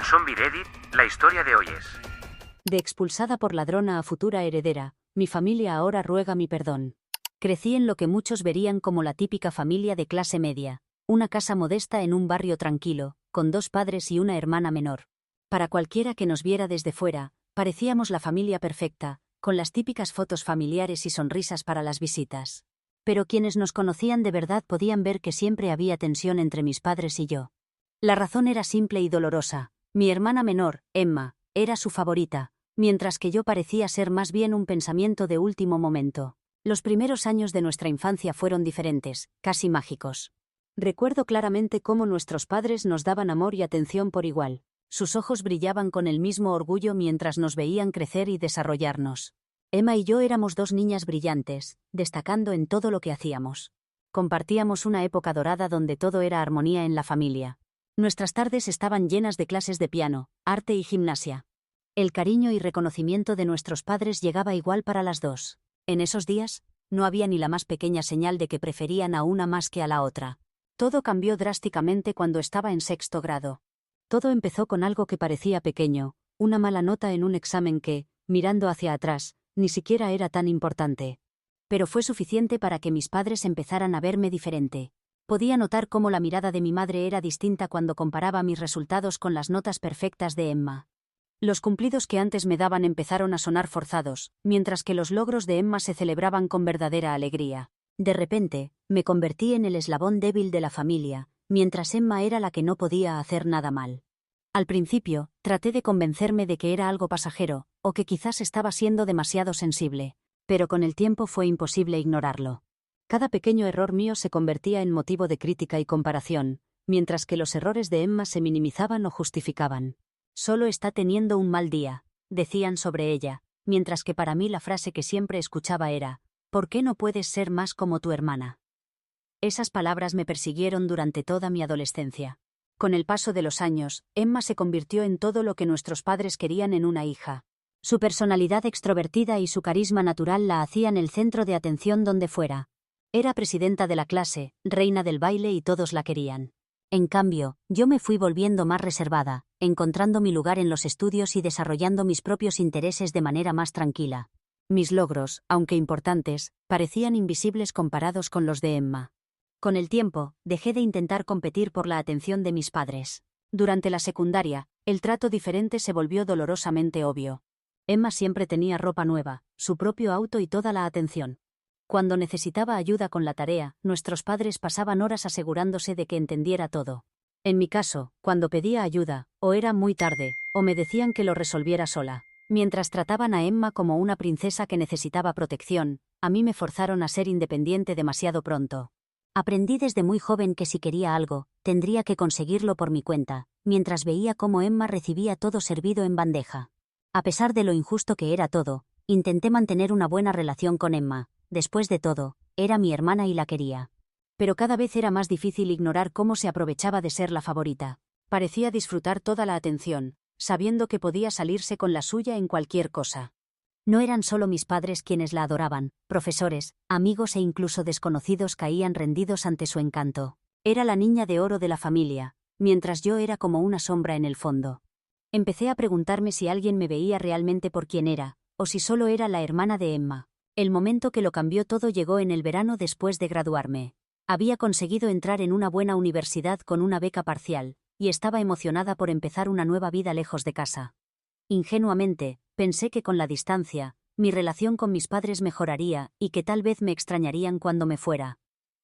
En Zombie Reddit, la historia de hoy es: De expulsada por ladrona a futura heredera, mi familia ahora ruega mi perdón. Crecí en lo que muchos verían como la típica familia de clase media, una casa modesta en un barrio tranquilo, con 2 padres y una hermana menor. Para cualquiera que nos viera desde fuera, parecíamos la familia perfecta, con las típicas fotos familiares y sonrisas para las visitas. Pero quienes nos conocían de verdad podían ver que siempre había tensión entre mis padres y yo. La razón era simple y dolorosa. Mi hermana menor, Emma, era su favorita, mientras que yo parecía ser más bien un pensamiento de último momento. Los primeros años de nuestra infancia fueron diferentes, casi mágicos. Recuerdo claramente cómo nuestros padres nos daban amor y atención por igual. Sus ojos brillaban con el mismo orgullo mientras nos veían crecer y desarrollarnos. Emma y yo éramos 2 niñas brillantes, destacando en todo lo que hacíamos. Compartíamos una época dorada donde todo era armonía en la familia. Nuestras tardes estaban llenas de clases de piano, arte y gimnasia. El cariño y reconocimiento de nuestros padres llegaba igual para las 2. En esos días, no había ni la más pequeña señal de que preferían a una más que a la otra. Todo cambió drásticamente cuando estaba en 6º grado. Todo empezó con algo que parecía pequeño, una mala nota en un examen que, mirando hacia atrás, ni siquiera era tan importante. Pero fue suficiente para que mis padres empezaran a verme diferente. Podía notar cómo la mirada de mi madre era distinta cuando comparaba mis resultados con las notas perfectas de Emma. Los cumplidos que antes me daban empezaron a sonar forzados, mientras que los logros de Emma se celebraban con verdadera alegría. De repente, me convertí en el eslabón débil de la familia, mientras Emma era la que no podía hacer nada mal. Al principio, traté de convencerme de que era algo pasajero, o que quizás estaba siendo demasiado sensible, pero con el tiempo fue imposible ignorarlo. Cada pequeño error mío se convertía en motivo de crítica y comparación, mientras que los errores de Emma se minimizaban o justificaban. Solo está teniendo un mal día, decían sobre ella, mientras que para mí la frase que siempre escuchaba era: ¿por qué no puedes ser más como tu hermana? Esas palabras me persiguieron durante toda mi adolescencia. Con el paso de los años, Emma se convirtió en todo lo que nuestros padres querían en una hija. Su personalidad extrovertida y su carisma natural la hacían el centro de atención donde fuera. Era presidenta de la clase, reina del baile y todos la querían. En cambio, yo me fui volviendo más reservada, encontrando mi lugar en los estudios y desarrollando mis propios intereses de manera más tranquila. Mis logros, aunque importantes, parecían invisibles comparados con los de Emma. Con el tiempo, dejé de intentar competir por la atención de mis padres. Durante la secundaria, el trato diferente se volvió dolorosamente obvio. Emma siempre tenía ropa nueva, su propio auto y toda la atención. Cuando necesitaba ayuda con la tarea, nuestros padres pasaban horas asegurándose de que entendiera todo. En mi caso, cuando pedía ayuda, o era muy tarde, o me decían que lo resolviera sola. Mientras trataban a Emma como una princesa que necesitaba protección, a mí me forzaron a ser independiente demasiado pronto. Aprendí desde muy joven que si quería algo, tendría que conseguirlo por mi cuenta, mientras veía cómo Emma recibía todo servido en bandeja. A pesar de lo injusto que era todo, intenté mantener una buena relación con Emma. Después de todo, era mi hermana y la quería. Pero cada vez era más difícil ignorar cómo se aprovechaba de ser la favorita. Parecía disfrutar toda la atención, sabiendo que podía salirse con la suya en cualquier cosa. No eran solo mis padres quienes la adoraban, profesores, amigos e incluso desconocidos caían rendidos ante su encanto. Era la niña de oro de la familia, mientras yo era como una sombra en el fondo. Empecé a preguntarme si alguien me veía realmente por quien era, o si solo era la hermana de Emma. El momento que lo cambió todo llegó en el verano después de graduarme. Había conseguido entrar en una buena universidad con una beca parcial, y estaba emocionada por empezar una nueva vida lejos de casa. Ingenuamente, pensé que con la distancia, mi relación con mis padres mejoraría y que tal vez me extrañarían cuando me fuera.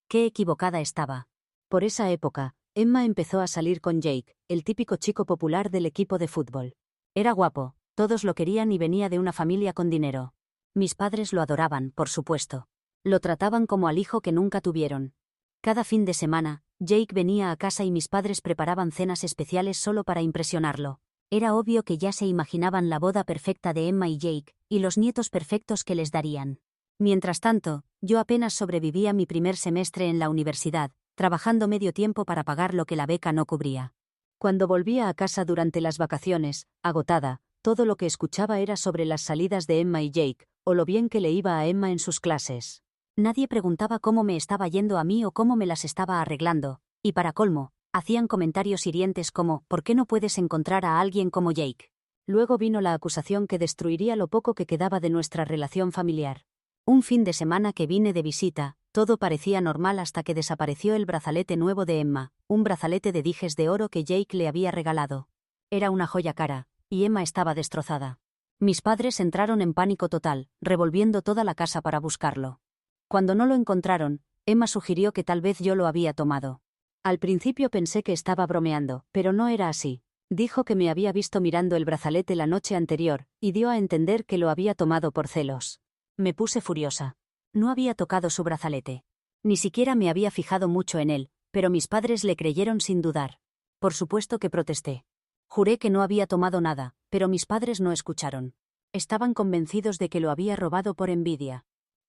Qué equivocada estaba. Por esa época, Emma empezó a salir con Jake, el típico chico popular del equipo de fútbol. Era guapo, todos lo querían y venía de una familia con dinero. Mis padres lo adoraban, por supuesto. Lo trataban como al hijo que nunca tuvieron. Cada fin de semana, Jake venía a casa y mis padres preparaban cenas especiales solo para impresionarlo. Era obvio que ya se imaginaban la boda perfecta de Emma y Jake, y los nietos perfectos que les darían. Mientras tanto, yo apenas sobrevivía mi primer semestre en la universidad, trabajando medio tiempo para pagar lo que la beca no cubría. Cuando volvía a casa durante las vacaciones, agotada, todo lo que escuchaba era sobre las salidas de Emma y Jake, o lo bien que le iba a Emma en sus clases. Nadie preguntaba cómo me estaba yendo a mí o cómo me las estaba arreglando, y para colmo, Hacían comentarios hirientes como «¿Por qué no puedes encontrar a alguien como Jake?». Luego vino la acusación que destruiría lo poco que quedaba de nuestra relación familiar. Un fin de semana que vine de visita, todo parecía normal hasta que desapareció el brazalete nuevo de Emma, un brazalete de dijes de oro que Jake le había regalado. Era una joya cara, y Emma estaba destrozada. Mis padres entraron en pánico total, revolviendo toda la casa para buscarlo. Cuando no lo encontraron, Emma sugirió que tal vez yo lo había tomado. Al principio pensé que estaba bromeando, pero no era así. Dijo que me había visto mirando el brazalete la noche anterior, y dio a entender que lo había tomado por celos. Me puse furiosa. No había tocado su brazalete. Ni siquiera me había fijado mucho en él, pero mis padres le creyeron sin dudar. Por supuesto que protesté. Juré que no había tomado nada, pero mis padres no escucharon. Estaban convencidos de que lo había robado por envidia.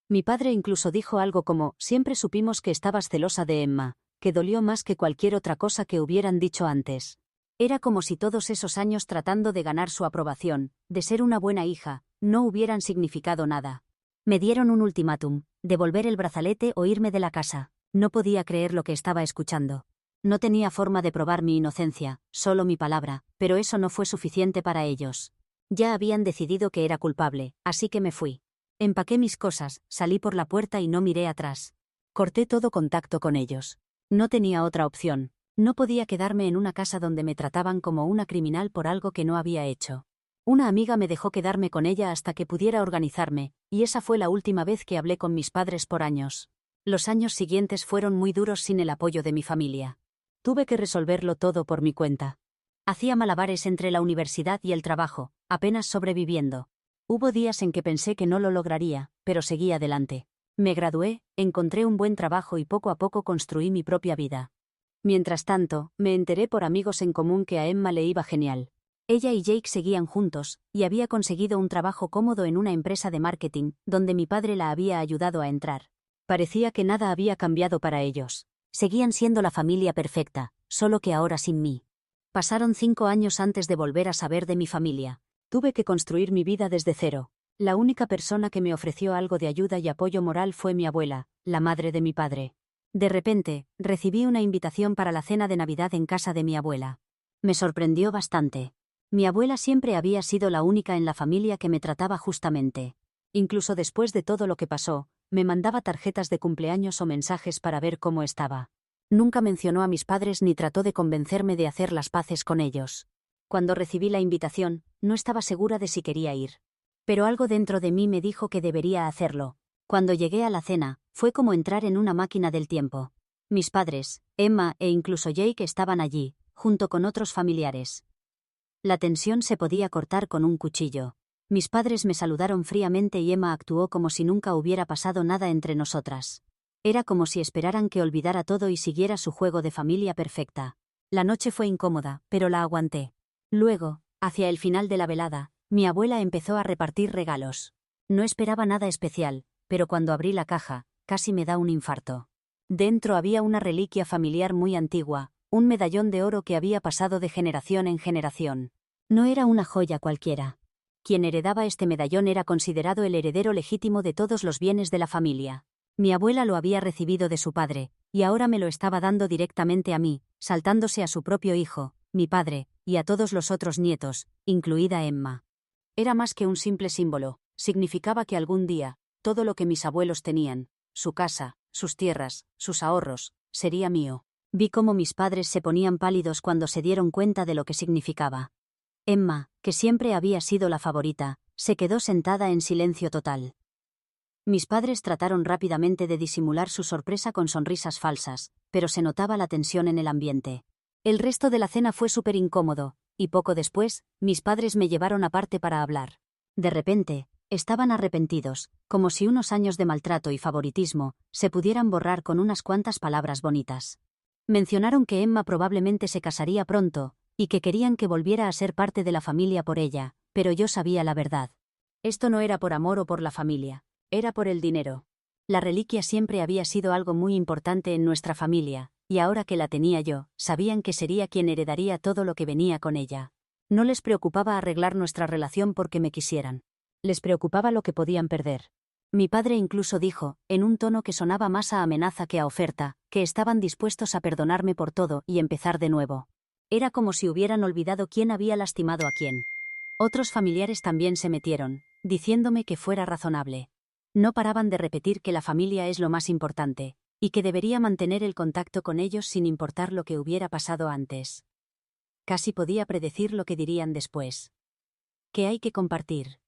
Mi padre incluso dijo algo como, siempre supimos que estabas celosa de Emma, que dolió más que cualquier otra cosa que hubieran dicho antes. Era como si todos esos años tratando de ganar su aprobación, de ser una buena hija, no hubieran significado nada. Me dieron un ultimátum, devolver el brazalete o irme de la casa. No podía creer lo que estaba escuchando. No tenía forma de probar mi inocencia, solo mi palabra, pero eso no fue suficiente para ellos. Ya habían decidido que era culpable, así que me fui. Empaqué mis cosas, salí por la puerta y no miré atrás. Corté todo contacto con ellos. No tenía otra opción. No podía quedarme en una casa donde me trataban como una criminal por algo que no había hecho. Una amiga me dejó quedarme con ella hasta que pudiera organizarme, y esa fue la última vez que hablé con mis padres por años. Los años siguientes fueron muy duros sin el apoyo de mi familia. Tuve que resolverlo todo por mi cuenta. Hacía malabares entre la universidad y el trabajo, apenas sobreviviendo. Hubo días en que pensé que no lo lograría, pero seguí adelante. Me gradué, encontré un buen trabajo y poco a poco construí mi propia vida. Mientras tanto, me enteré por amigos en común que a Emma le iba genial. Ella y Jake seguían juntos, y había conseguido un trabajo cómodo en una empresa de marketing, donde mi padre la había ayudado a entrar. Parecía que nada había cambiado para ellos. Seguían siendo la familia perfecta, solo que ahora sin mí. Pasaron 5 años antes de volver a saber de mi familia. Tuve que construir mi vida desde cero. La única persona que me ofreció algo de ayuda y apoyo moral fue mi abuela, la madre de mi padre. De repente, recibí una invitación para la cena de Navidad en casa de mi abuela. Me sorprendió bastante. Mi abuela siempre había sido la única en la familia que me trataba justamente. Incluso después de todo lo que pasó, me mandaba tarjetas de cumpleaños o mensajes para ver cómo estaba. Nunca mencionó a mis padres ni trató de convencerme de hacer las paces con ellos. Cuando recibí la invitación, no estaba segura de si quería ir. Pero algo dentro de mí me dijo que debería hacerlo. Cuando llegué a la cena, fue como entrar en una máquina del tiempo. Mis padres, Emma e incluso Jake estaban allí, junto con otros familiares. La tensión se podía cortar con un cuchillo. Mis padres me saludaron fríamente y Emma actuó como si nunca hubiera pasado nada entre nosotras. Era como si esperaran que olvidara todo y siguiera su juego de familia perfecta. La noche fue incómoda, pero la aguanté. Luego, hacia el final de la velada, mi abuela empezó a repartir regalos. No esperaba nada especial, pero cuando abrí la caja, casi me da un infarto. Dentro había una reliquia familiar muy antigua, un medallón de oro que había pasado de generación en generación. No era una joya cualquiera. Quien heredaba este medallón era considerado el heredero legítimo de todos los bienes de la familia. Mi abuela lo había recibido de su padre, y ahora me lo estaba dando directamente a mí, saltándose a su propio hijo, mi padre, y a todos los otros nietos, incluida Emma. Era más que un simple símbolo, significaba que algún día, todo lo que mis abuelos tenían, su casa, sus tierras, sus ahorros, sería mío. Vi cómo mis padres se ponían pálidos cuando se dieron cuenta de lo que significaba. Emma, que siempre había sido la favorita, se quedó sentada en silencio total. Mis padres trataron rápidamente de disimular su sorpresa con sonrisas falsas, pero se notaba la tensión en el ambiente. El resto de la cena fue súper incómodo, y poco después, mis padres me llevaron aparte para hablar. De repente, estaban arrepentidos, como si unos años de maltrato y favoritismo se pudieran borrar con unas cuantas palabras bonitas. Mencionaron que Emma probablemente se casaría pronto, y que querían que volviera a ser parte de la familia por ella, pero yo sabía la verdad. Esto no era por amor o por la familia, era por el dinero. La reliquia siempre había sido algo muy importante en nuestra familia, y ahora que la tenía yo, sabían que sería quien heredaría todo lo que venía con ella. No les preocupaba arreglar nuestra relación porque me quisieran. Les preocupaba lo que podían perder. Mi padre incluso dijo, en un tono que sonaba más a amenaza que a oferta, que estaban dispuestos a perdonarme por todo y empezar de nuevo. Era como si hubieran olvidado quién había lastimado a quién. Otros familiares también se metieron, diciéndome que fuera razonable. No paraban de repetir que la familia es lo más importante, y que debería mantener el contacto con ellos sin importar lo que hubiera pasado antes. Casi podía predecir lo que dirían después. Que hay que compartir.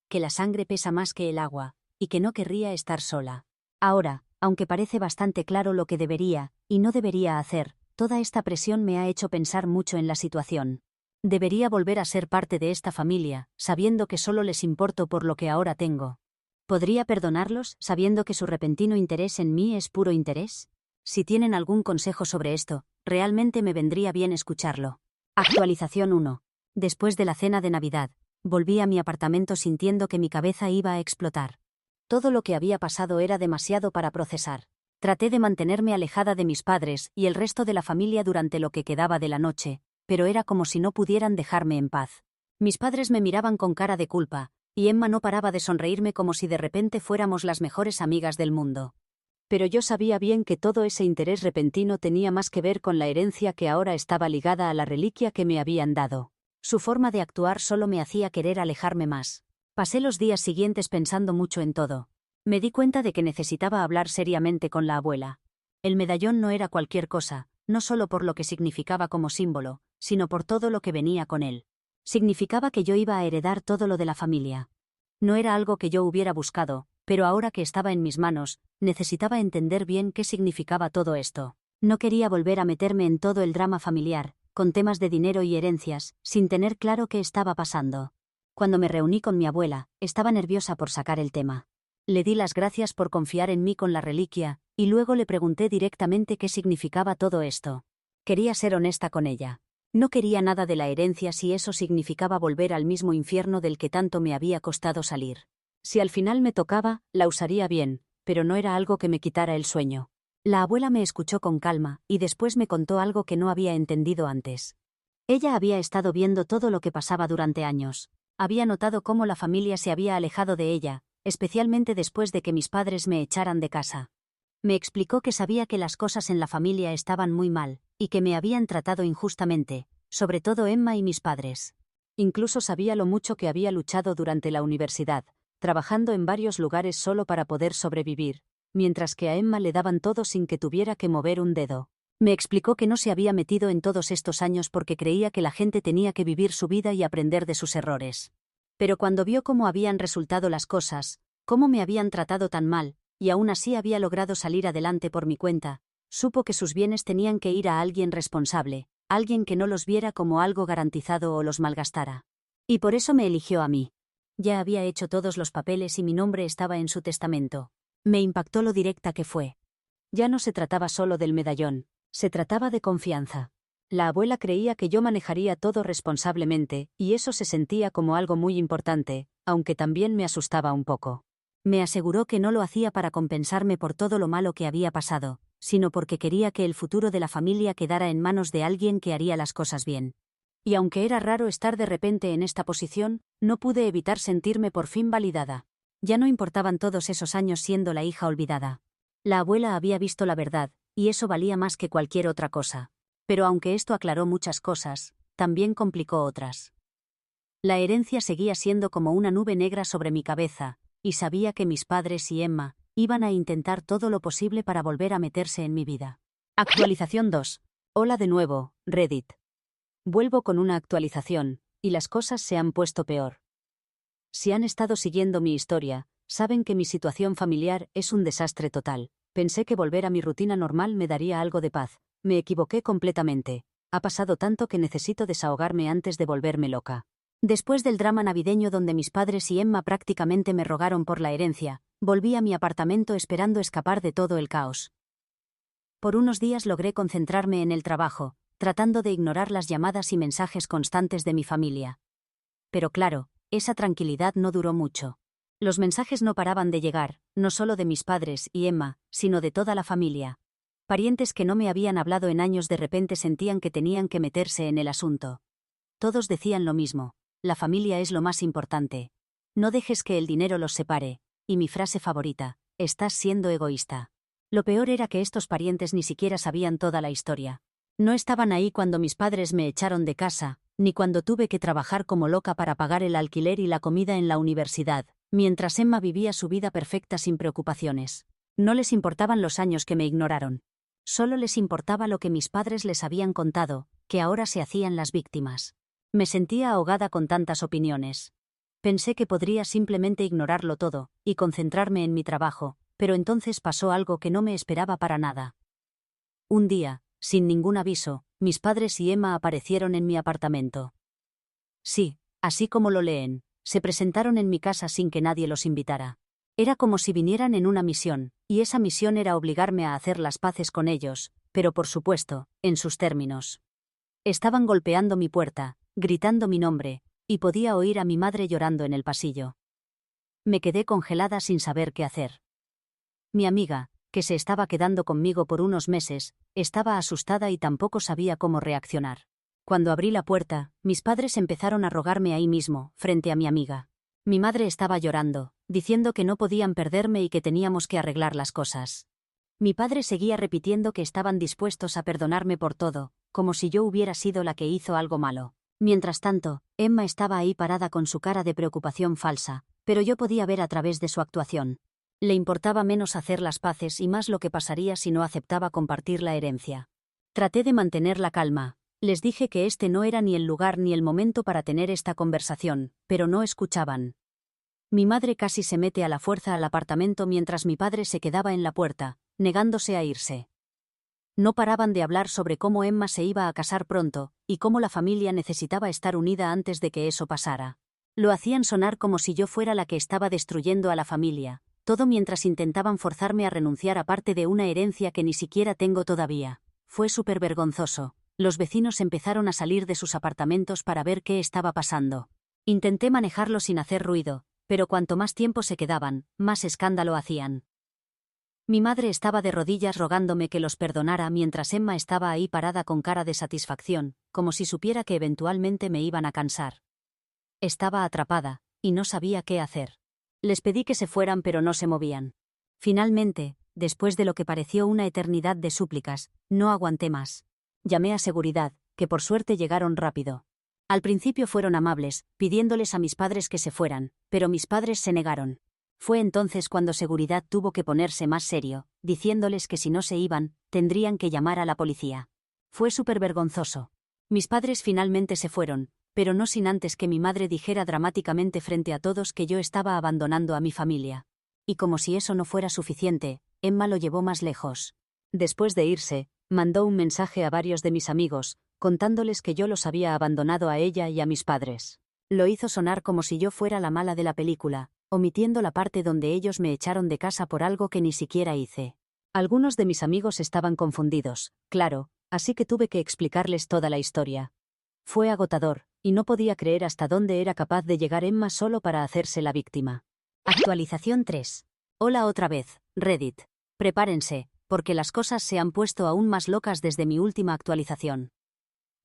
Que la sangre pesa más que el agua, y que no querría estar sola. Ahora, aunque parece bastante claro lo que debería y no debería hacer, toda esta presión me ha hecho pensar mucho en la situación. Debería volver a ser parte de esta familia, sabiendo que solo les importo por lo que ahora tengo. ¿Podría perdonarlos, sabiendo que su repentino interés en mí es puro interés? Si tienen algún consejo sobre esto, realmente me vendría bien escucharlo. Actualización 1. Después de la cena de Navidad, volví a mi apartamento sintiendo que mi cabeza iba a explotar. Todo lo que había pasado era demasiado para procesar. Traté de mantenerme alejada de mis padres y el resto de la familia durante lo que quedaba de la noche, pero era como si no pudieran dejarme en paz. Mis padres me miraban con cara de culpa, y Emma no paraba de sonreírme como si de repente fuéramos las mejores amigas del mundo. Pero yo sabía bien que todo ese interés repentino tenía más que ver con la herencia que ahora estaba ligada a la reliquia que me habían dado. Su forma de actuar solo me hacía querer alejarme más. Pasé los días siguientes pensando mucho en todo. Me di cuenta de que necesitaba hablar seriamente con la abuela. El medallón no era cualquier cosa, no solo por lo que significaba como símbolo, sino por todo lo que venía con él. Significaba que yo iba a heredar todo lo de la familia. No era algo que yo hubiera buscado, pero ahora que estaba en mis manos, necesitaba entender bien qué significaba todo esto. No quería volver a meterme en todo el drama familiar, con temas de dinero y herencias, sin tener claro qué estaba pasando. Cuando me reuní con mi abuela, estaba nerviosa por sacar el tema. Le di las gracias por confiar en mí con la reliquia, y luego le pregunté directamente qué significaba todo esto. Quería ser honesta con ella. No quería nada de la herencia si eso significaba volver al mismo infierno del que tanto me había costado salir. Si al final me tocaba, la usaría bien, pero no era algo que me quitara el sueño. La abuela me escuchó con calma, y después me contó algo que no había entendido antes. Ella había estado viendo todo lo que pasaba durante años. Había notado cómo la familia se había alejado de ella, especialmente después de que mis padres me echaran de casa. Me explicó que sabía que las cosas en la familia estaban muy mal, y que me habían tratado injustamente, sobre todo Emma y mis padres. Incluso sabía lo mucho que había luchado durante la universidad, trabajando en varios lugares solo para poder sobrevivir, mientras que a Emma le daban todo sin que tuviera que mover un dedo. Me explicó que no se había metido en todos estos años porque creía que la gente tenía que vivir su vida y aprender de sus errores. Pero cuando vio cómo habían resultado las cosas, cómo me habían tratado tan mal, y aún así había logrado salir adelante por mi cuenta, supo que sus bienes tenían que ir a alguien responsable, alguien que no los viera como algo garantizado o los malgastara. Y por eso me eligió a mí. Ya había hecho todos los papeles y mi nombre estaba en su testamento. Me impactó lo directa que fue. Ya no se trataba solo del medallón. Se trataba de confianza. La abuela creía que yo manejaría todo responsablemente, y eso se sentía como algo muy importante, aunque también me asustaba un poco. Me aseguró que no lo hacía para compensarme por todo lo malo que había pasado, sino porque quería que el futuro de la familia quedara en manos de alguien que haría las cosas bien. Y aunque era raro estar de repente en esta posición, no pude evitar sentirme por fin validada. Ya no importaban todos esos años siendo la hija olvidada. La abuela había visto la verdad, y eso valía más que cualquier otra cosa. Pero aunque esto aclaró muchas cosas, también complicó otras. La herencia seguía siendo como una nube negra sobre mi cabeza, y sabía que mis padres y Emma iban a intentar todo lo posible para volver a meterse en mi vida. Actualización 2. Hola de nuevo, Reddit. Vuelvo con una actualización, y las cosas se han puesto peor. Si han estado siguiendo mi historia, saben que mi situación familiar es un desastre total. Pensé que volver a mi rutina normal me daría algo de paz. Me equivoqué completamente. Ha pasado tanto que necesito desahogarme antes de volverme loca. Después del drama navideño donde mis padres y Emma prácticamente me rogaron por la herencia, volví a mi apartamento esperando escapar de todo el caos. Por unos días logré concentrarme en el trabajo, tratando de ignorar las llamadas y mensajes constantes de mi familia. Pero claro, esa tranquilidad no duró mucho. Los mensajes no paraban de llegar, no solo de mis padres y Emma, sino de toda la familia. Parientes que no me habían hablado en años de repente sentían que tenían que meterse en el asunto. Todos decían lo mismo: la familia es lo más importante. No dejes que el dinero los separe. y mi frase favorita: estás siendo egoísta. Lo peor era que estos parientes ni siquiera sabían toda la historia. No estaban ahí cuando mis padres me echaron de casa, ni cuando tuve que trabajar como loca para pagar el alquiler y la comida en la universidad, mientras Emma vivía su vida perfecta sin preocupaciones. No les importaban los años que me ignoraron. Solo les importaba lo que mis padres les habían contado, que ahora se hacían las víctimas. Me sentía ahogada con tantas opiniones. Pensé que podría simplemente ignorarlo todo, y concentrarme en mi trabajo, pero entonces pasó algo que no me esperaba para nada. Un día, sin ningún aviso, mis padres y Emma aparecieron en mi apartamento. Sí, así como lo leen, se presentaron en mi casa sin que nadie los invitara. Era como si vinieran en una misión, y esa misión era obligarme a hacer las paces con ellos, pero por supuesto, en sus términos. Estaban golpeando mi puerta, gritando mi nombre, y podía oír a mi madre llorando en el pasillo. Me quedé congelada sin saber qué hacer. Mi amiga, que se estaba quedando conmigo por unos meses, estaba asustada y tampoco sabía cómo reaccionar. Cuando abrí la puerta, mis padres empezaron a rogarme ahí mismo, frente a mi amiga. Mi madre estaba llorando, diciendo que no podían perderme y que teníamos que arreglar las cosas. Mi padre seguía repitiendo que estaban dispuestos a perdonarme por todo, como si yo hubiera sido la que hizo algo malo. Mientras tanto, Emma estaba ahí parada con su cara de preocupación falsa, pero yo podía ver a través de su actuación. Le importaba menos hacer las paces y más lo que pasaría si no aceptaba compartir la herencia. Traté de mantener la calma. Les dije que este no era ni el lugar ni el momento para tener esta conversación, pero no escuchaban. Mi madre casi se mete a la fuerza al apartamento mientras mi padre se quedaba en la puerta, negándose a irse. No paraban de hablar sobre cómo Emma se iba a casar pronto, y cómo la familia necesitaba estar unida antes de que eso pasara. Lo hacían sonar como si yo fuera la que estaba destruyendo a la familia, todo mientras intentaban forzarme a renunciar a parte de una herencia que ni siquiera tengo todavía. Fue súper vergonzoso. Los vecinos empezaron a salir de sus apartamentos para ver qué estaba pasando. Intenté manejarlo sin hacer ruido, pero cuanto más tiempo se quedaban, más escándalo hacían. Mi madre estaba de rodillas rogándome que los perdonara mientras Emma estaba ahí parada con cara de satisfacción, como si supiera que eventualmente me iban a cansar. Estaba atrapada, y no sabía qué hacer. Les pedí que se fueran pero no se movían. Finalmente, después de lo que pareció una eternidad de súplicas, no aguanté más. Llamé a seguridad, que por suerte llegaron rápido. Al principio fueron amables, pidiéndoles a mis padres que se fueran, pero mis padres se negaron. Fue entonces cuando seguridad tuvo que ponerse más serio, diciéndoles que si no se iban, tendrían que llamar a la policía. Fue súper vergonzoso. Mis padres finalmente se fueron, pero no sin antes que mi madre dijera dramáticamente frente a todos que yo estaba abandonando a mi familia. Y como si eso no fuera suficiente, Emma lo llevó más lejos. Después de irse, mandó un mensaje a varios de mis amigos, contándoles que yo los había abandonado a ella y a mis padres. Lo hizo sonar como si yo fuera la mala de la película, omitiendo la parte donde ellos me echaron de casa por algo que ni siquiera hice. Algunos de mis amigos estaban confundidos, claro, así que tuve que explicarles toda la historia. Fue agotador, y no podía creer hasta dónde era capaz de llegar Emma solo para hacerse la víctima. Actualización 3. Hola otra vez, Reddit. Prepárense, porque las cosas se han puesto aún más locas desde mi última actualización.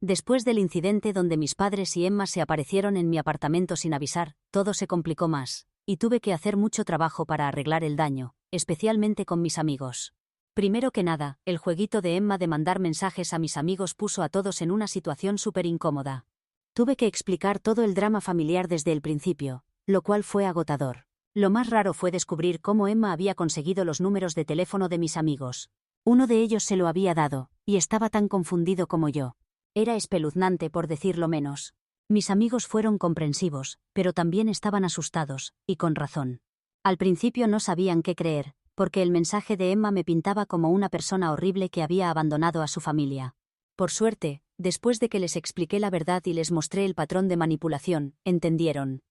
Después del incidente donde mis padres y Emma se aparecieron en mi apartamento sin avisar, todo se complicó más, y tuve que hacer mucho trabajo para arreglar el daño, especialmente con mis amigos. Primero que nada, el jueguito de Emma de mandar mensajes a mis amigos puso a todos en una situación súper incómoda. Tuve que explicar todo el drama familiar desde el principio, lo cual fue agotador. Lo más raro fue descubrir cómo Emma había conseguido los números de teléfono de mis amigos. Uno de ellos se lo había dado, y estaba tan confundido como yo. Era espeluznante por decirlo menos. Mis amigos fueron comprensivos, pero también estaban asustados, y con razón. Al principio no sabían qué creer, porque el mensaje de Emma me pintaba como una persona horrible que había abandonado a su familia. Por suerte, después de que les expliqué la verdad y les mostré el patrón de manipulación, entendieron.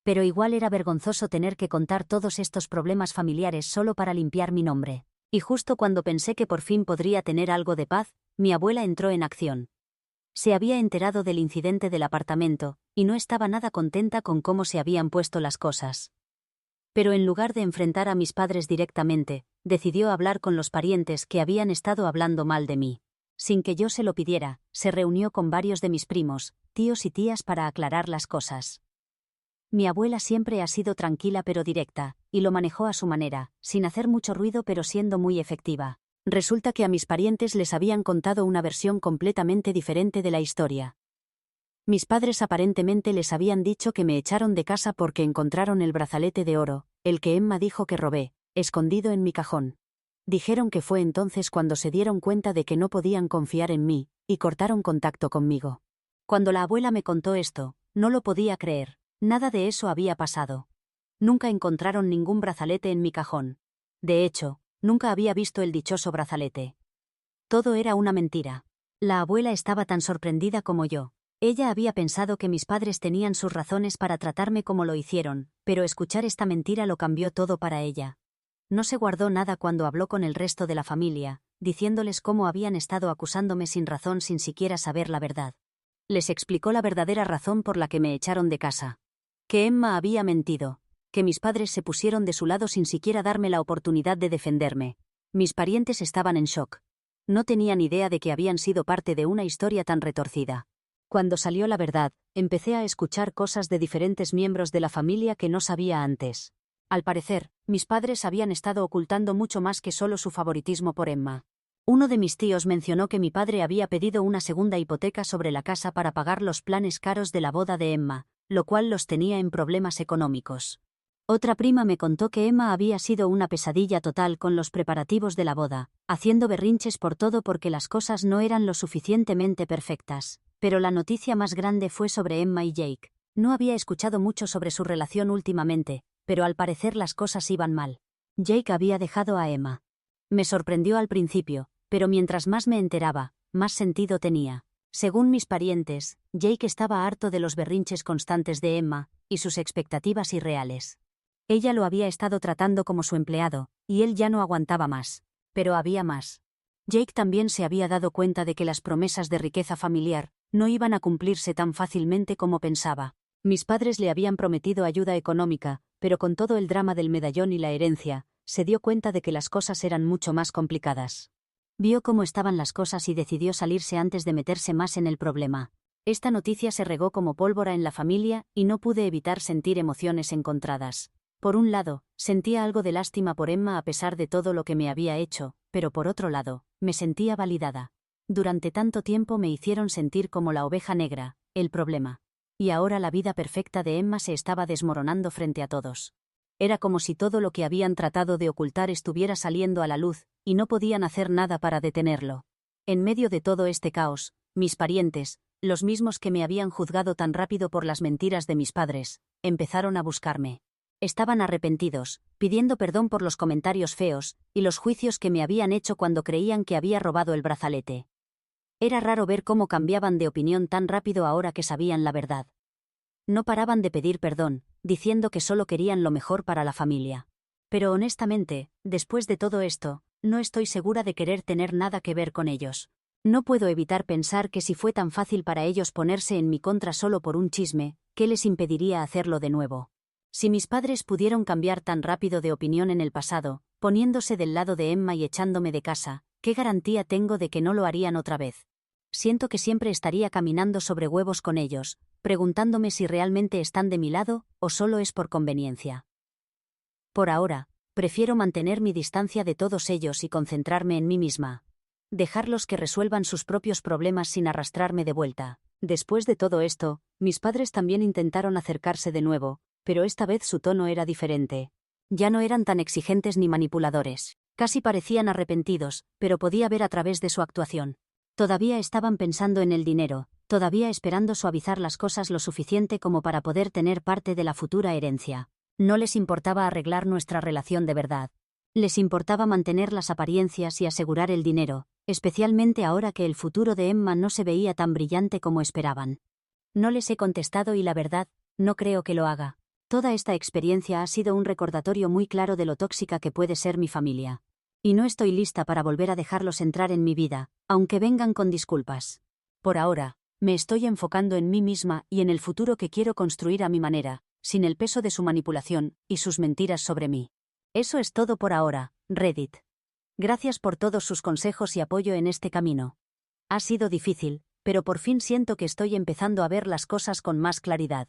Pero igual era vergonzoso tener que contar todos estos problemas familiares solo para limpiar mi nombre. Y justo cuando pensé que por fin podría tener algo de paz, mi abuela entró en acción. Se había enterado del incidente del apartamento, y no estaba nada contenta con cómo se habían puesto las cosas. Pero en lugar de enfrentar a mis padres directamente, decidió hablar con los parientes que habían estado hablando mal de mí. Sin que yo se lo pidiera, se reunió con varios de mis primos, tíos y tías para aclarar las cosas. Mi abuela siempre ha sido tranquila pero directa, y lo manejó a su manera, sin hacer mucho ruido pero siendo muy efectiva. Resulta que a mis parientes les habían contado una versión completamente diferente de la historia. Mis padres aparentemente les habían dicho que me echaron de casa porque encontraron el brazalete de oro, el que Emma dijo que robé, escondido en mi cajón. Dijeron que fue entonces cuando se dieron cuenta de que no podían confiar en mí, y cortaron contacto conmigo. Cuando la abuela me contó esto, no lo podía creer, nada de eso había pasado. Nunca encontraron ningún brazalete en mi cajón. De hecho, nunca había visto el dichoso brazalete. Todo era una mentira. La abuela estaba tan sorprendida como yo. Ella había pensado que mis padres tenían sus razones para tratarme como lo hicieron, pero escuchar esta mentira lo cambió todo para ella. No se guardó nada cuando habló con el resto de la familia, diciéndoles cómo habían estado acusándome sin razón sin siquiera saber la verdad. Les explicó la verdadera razón por la que me echaron de casa. Que Emma había mentido, que mis padres se pusieron de su lado sin siquiera darme la oportunidad de defenderme. Mis parientes estaban en shock. No tenían idea de que habían sido parte de una historia tan retorcida. Cuando salió la verdad, empecé a escuchar cosas de diferentes miembros de la familia que no sabía antes. Al parecer, mis padres habían estado ocultando mucho más que solo su favoritismo por Emma. Uno de mis tíos mencionó que mi padre había pedido una segunda hipoteca sobre la casa para pagar los planes caros de la boda de Emma, lo cual los tenía en problemas económicos. Otra prima me contó que Emma había sido una pesadilla total con los preparativos de la boda, haciendo berrinches por todo porque las cosas no eran lo suficientemente perfectas. Pero la noticia más grande fue sobre Emma y Jake. No había escuchado mucho sobre su relación últimamente, pero al parecer las cosas iban mal. Jake había dejado a Emma. Me sorprendió al principio, pero mientras más me enteraba, más sentido tenía. Según mis parientes, Jake estaba harto de los berrinches constantes de Emma y sus expectativas irreales. Ella lo había estado tratando como su empleado, y él ya no aguantaba más. Pero había más. Jake también se había dado cuenta de que las promesas de riqueza familiar no iban a cumplirse tan fácilmente como pensaba. Mis padres le habían prometido ayuda económica, pero con todo el drama del medallón y la herencia, se dio cuenta de que las cosas eran mucho más complicadas. Vio cómo estaban las cosas y decidió salirse antes de meterse más en el problema. Esta noticia se regó como pólvora en la familia y no pude evitar sentir emociones encontradas. Por un lado, sentía algo de lástima por Emma a pesar de todo lo que me había hecho, pero por otro lado, me sentía validada. Durante tanto tiempo me hicieron sentir como la oveja negra, el problema. Y ahora la vida perfecta de Emma se estaba desmoronando frente a todos. Era como si todo lo que habían tratado de ocultar estuviera saliendo a la luz, y no podían hacer nada para detenerlo. En medio de todo este caos, mis parientes, los mismos que me habían juzgado tan rápido por las mentiras de mis padres, empezaron a buscarme. Estaban arrepentidos, pidiendo perdón por los comentarios feos y los juicios que me habían hecho cuando creían que había robado el brazalete. Era raro ver cómo cambiaban de opinión tan rápido ahora que sabían la verdad. No paraban de pedir perdón, diciendo que solo querían lo mejor para la familia. Pero honestamente, después de todo esto, no estoy segura de querer tener nada que ver con ellos. No puedo evitar pensar que si fue tan fácil para ellos ponerse en mi contra solo por un chisme, ¿qué les impediría hacerlo de nuevo? Si mis padres pudieron cambiar tan rápido de opinión en el pasado, poniéndose del lado de Emma y echándome de casa, ¿qué garantía tengo de que no lo harían otra vez? Siento que siempre estaría caminando sobre huevos con ellos, preguntándome si realmente están de mi lado o solo es por conveniencia. Por ahora, prefiero mantener mi distancia de todos ellos y concentrarme en mí misma. Dejarlos que resuelvan sus propios problemas sin arrastrarme de vuelta. Después de todo esto, mis padres también intentaron acercarse de nuevo, pero esta vez su tono era diferente. Ya no eran tan exigentes ni manipuladores. Casi parecían arrepentidos, pero podía ver a través de su actuación. Todavía estaban pensando en el dinero, todavía esperando suavizar las cosas lo suficiente como para poder tener parte de la futura herencia. No les importaba arreglar nuestra relación de verdad. Les importaba mantener las apariencias y asegurar el dinero, especialmente ahora que el futuro de Emma no se veía tan brillante como esperaban. No les he contestado y la verdad, no creo que lo haga. Toda esta experiencia ha sido un recordatorio muy claro de lo tóxica que puede ser mi familia. Y no estoy lista para volver a dejarlos entrar en mi vida, aunque vengan con disculpas. Por ahora, me estoy enfocando en mí misma y en el futuro que quiero construir a mi manera, sin el peso de su manipulación y sus mentiras sobre mí. Eso es todo por ahora, Reddit. Gracias por todos sus consejos y apoyo en este camino. Ha sido difícil, pero por fin siento que estoy empezando a ver las cosas con más claridad.